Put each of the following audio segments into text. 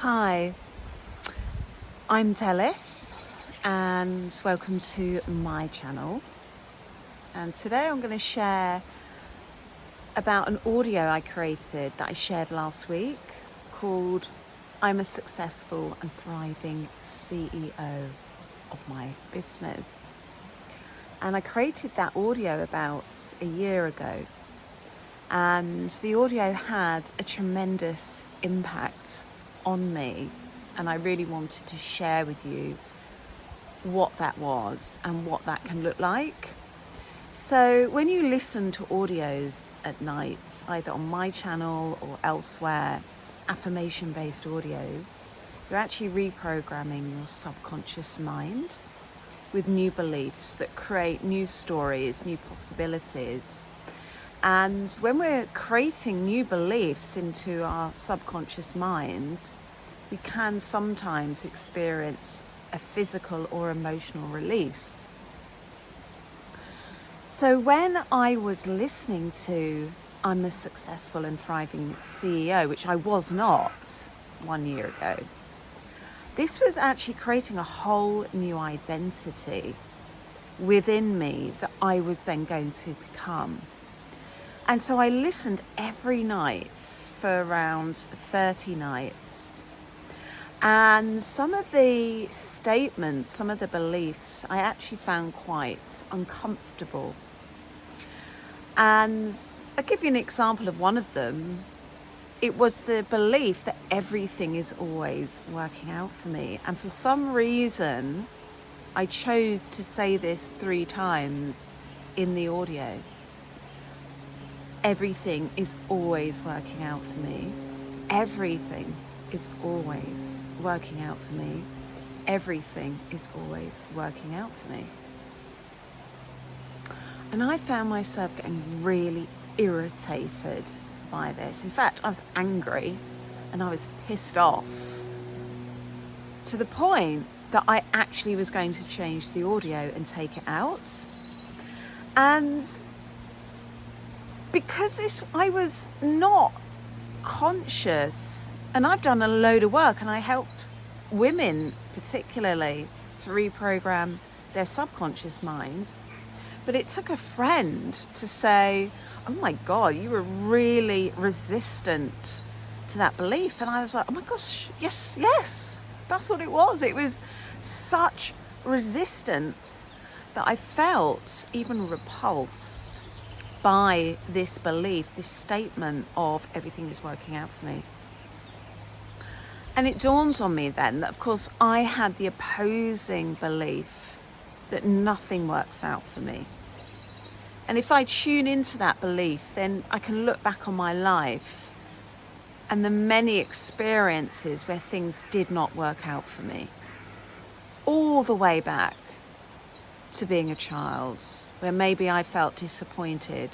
Hi, I'm Delyth and welcome to my channel. And today I'm going to share about an audio I created that I shared last week called I'm a Successful and Thriving CEO of My Business. And I created that audio about a year ago, and the audio had a tremendous impact on me, and I really wanted to share with you what that was and what that can look like. So when you listen to audios at night, either on my channel or elsewhere, affirmation-based audios, you're actually reprogramming your subconscious mind with new beliefs that create new stories, new possibilities. And when we're creating new beliefs into our subconscious minds, we can sometimes experience a physical or emotional release. So when I was listening to I'm a Successful and Thriving CEO, which I was not 1 year ago, this was actually creating a whole new identity within me that I was then going to become. And so I listened every night for around 30 nights. And some of the statements, some of the beliefs, I actually found quite uncomfortable. And I'll give you an example of one of them. It was the belief that everything is always working out for me. And for some reason, I chose to say this 3 times in the audio. Everything is always working out for me. Everything is always working out for me. Everything is always working out for me. And I found myself getting really irritated by this. In fact, I was angry and I was pissed off to the point that I actually was going to change the audio and take it out. And because I was not conscious, and I've done a load of work and I helped women particularly to reprogram their subconscious mind, but it took a friend to say, oh my God, you were really resistant to that belief. And I was like, oh my gosh, yes, that's what it was. It was such resistance that I felt even repulsed by this belief, this statement of everything is working out for me. And it dawns on me then that, of course, I had the opposing belief that nothing works out for me. And if I tune into that belief, then I can look back on my life and the many experiences where things did not work out for me. All the way back to being a child, where maybe I felt disappointed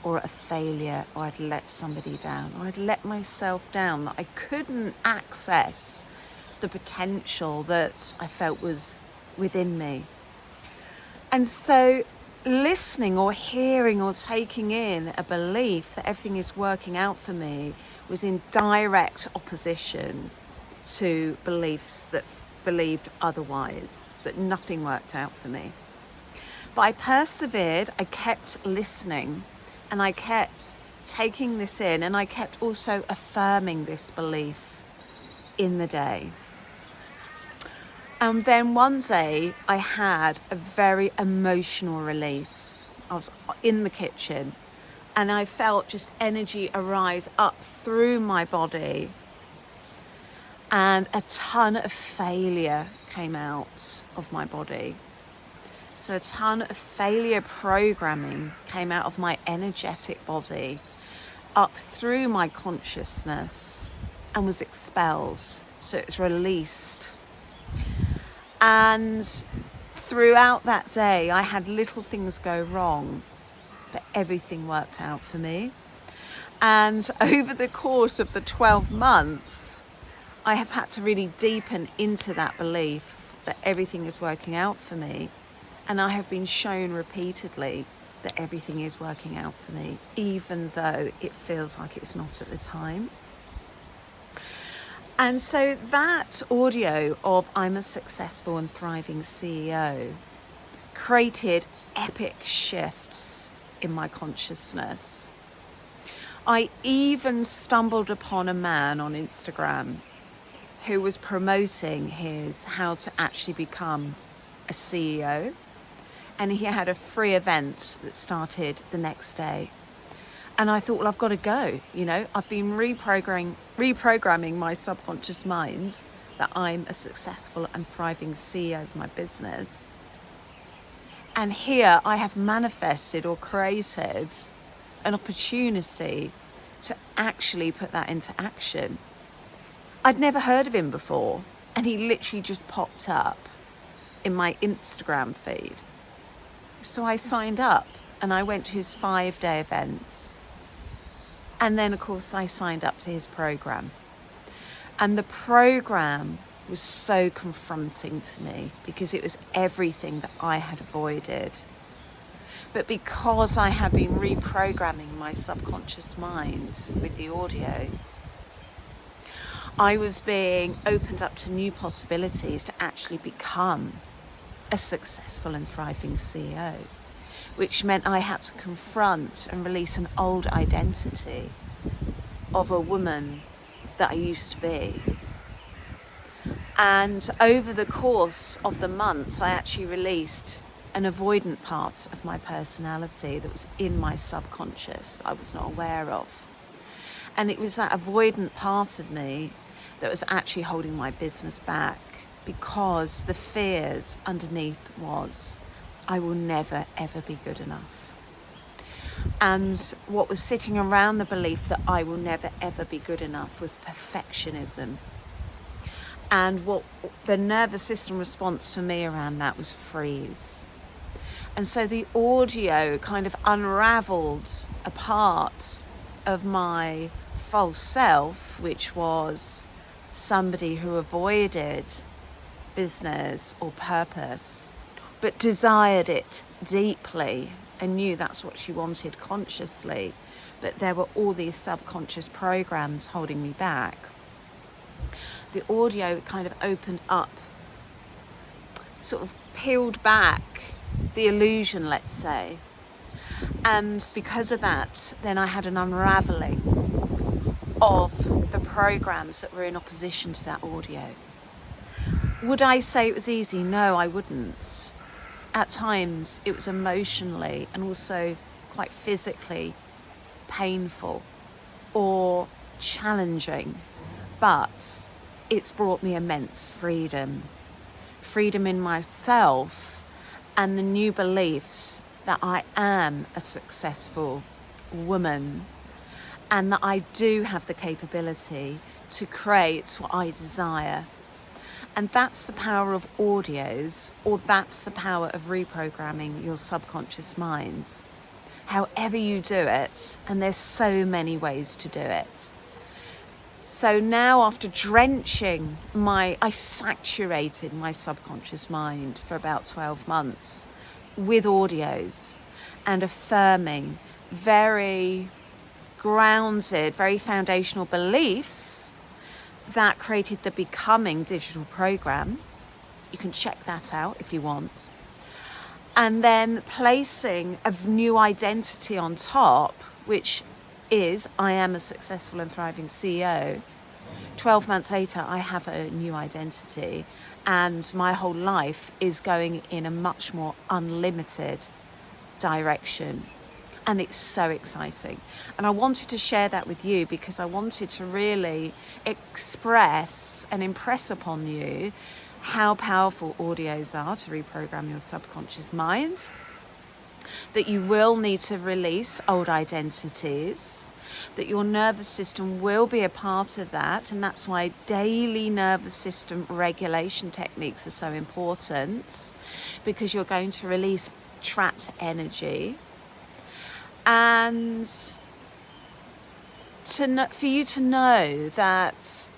or a failure, or I'd let somebody down, or I'd let myself down, that I couldn't access the potential that I felt was within me. And so listening or hearing or taking in a belief that everything is working out for me was in direct opposition to beliefs that believed otherwise, that nothing worked out for me. But I persevered, I kept listening, and I kept taking this in, and I kept also affirming this belief in the day. And then one day I had a very emotional release. I was in the kitchen and I felt just energy arise up through my body, and a ton of failure came out of my body. So a ton of failure programming came out of my energetic body up through my consciousness and was expelled. So it was released. And throughout that day, I had little things go wrong, but everything worked out for me. And over the course of the 12 months, I have had to really deepen into that belief that everything is working out for me. And I have been shown repeatedly that everything is working out for me, even though it feels like it's not at the time. And so that audio of I'm a successful and thriving CEO created epic shifts in my consciousness. I even stumbled upon a man on Instagram who was promoting his how to actually become a CEO. And he had a free event that started the next day. And I thought, well, I've got to go. I've been reprogramming my subconscious mind that I'm a successful and thriving CEO of my business. And here I have manifested or created an opportunity to actually put that into action. I'd never heard of him before, and he literally just popped up in my Instagram feed. So I signed up and I went to his 5-day event. And then, of course, I signed up to his program. And the program was so confronting to me because it was everything that I had avoided. But because I had been reprogramming my subconscious mind with the audio, I was being opened up to new possibilities to actually become a successful and thriving CEO, which meant I had to confront and release an old identity of a woman that I used to be. And over the course of the months, I actually released an avoidant part of my personality that was in my subconscious I was not aware of. And it was that avoidant part of me that was actually holding my business back, because the fears underneath was, I will never, ever be good enough. And what was sitting around the belief that I will never, ever be good enough was perfectionism. And what the nervous system response for me around that was freeze. And so the audio kind of unraveled a part of my false self, which was somebody who avoided business or purpose, but desired it deeply and knew that's what she wanted consciously. But there were all these subconscious programs holding me back. The audio kind of opened up, sort of peeled back the illusion, let's say. And because of that, then I had an unraveling of the programs that were in opposition to that audio. Would I say it was easy? No, I wouldn't. At times it was emotionally and also quite physically painful or challenging, but it's brought me immense freedom in myself and the new beliefs that I am a successful woman and that I do have the capability to create what I desire. And that's the power of audios, or that's the power of reprogramming your subconscious minds. However you do it, and there's so many ways to do it. So now, after drenching I saturated my subconscious mind for about 12 months with audios and affirming very grounded, very foundational beliefs that created the Becoming digital program. You can check that out if you want. And then placing a new identity on top, which is I am a successful and thriving CEO. 12 months later, I have a new identity and my whole life is going in a much more unlimited direction. And it's so exciting. And I wanted to share that with you because I wanted to really express and impress upon you how powerful audios are to reprogram your subconscious mind, that you will need to release old identities, that your nervous system will be a part of that, and that's why daily nervous system regulation techniques are so important, because you're going to release trapped energy. And for you to know that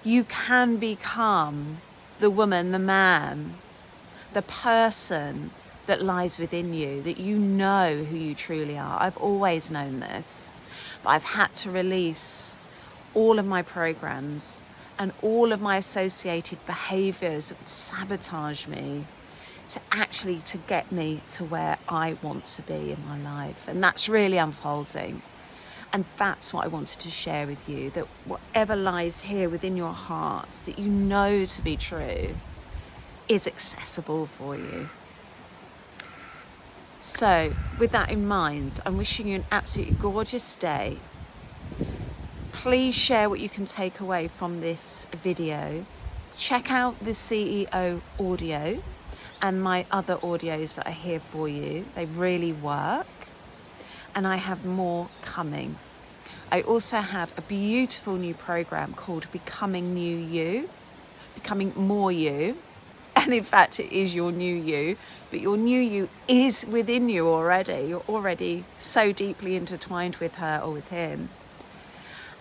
you can become the woman, the man, the person that lies within you, that you know who you truly are. I've always known this, but I've had to release all of my programs and all of my associated behaviours that would sabotage me to get me to where I want to be in my life. And that's really unfolding. And that's what I wanted to share with you, that whatever lies here within your hearts that you know to be true is accessible for you. So with that in mind, I'm wishing you an absolutely gorgeous day. Please share what you can take away from this video. Check out the CEO audio and my other audios that are here for you. They really work. And I have more coming. I also have a beautiful new program called Becoming New You, Becoming More You. And in fact, it is your new you, but your new you is within you already. You're already so deeply intertwined with her or with him.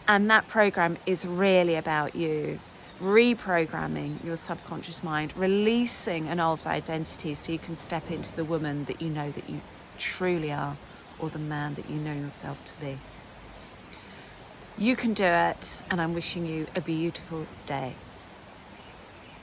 And that program is really about you reprogramming your subconscious mind, releasing an old identity so you can step into the woman that you know that you truly are, or the man that you know yourself to be. You can do it, and I'm wishing you a beautiful day.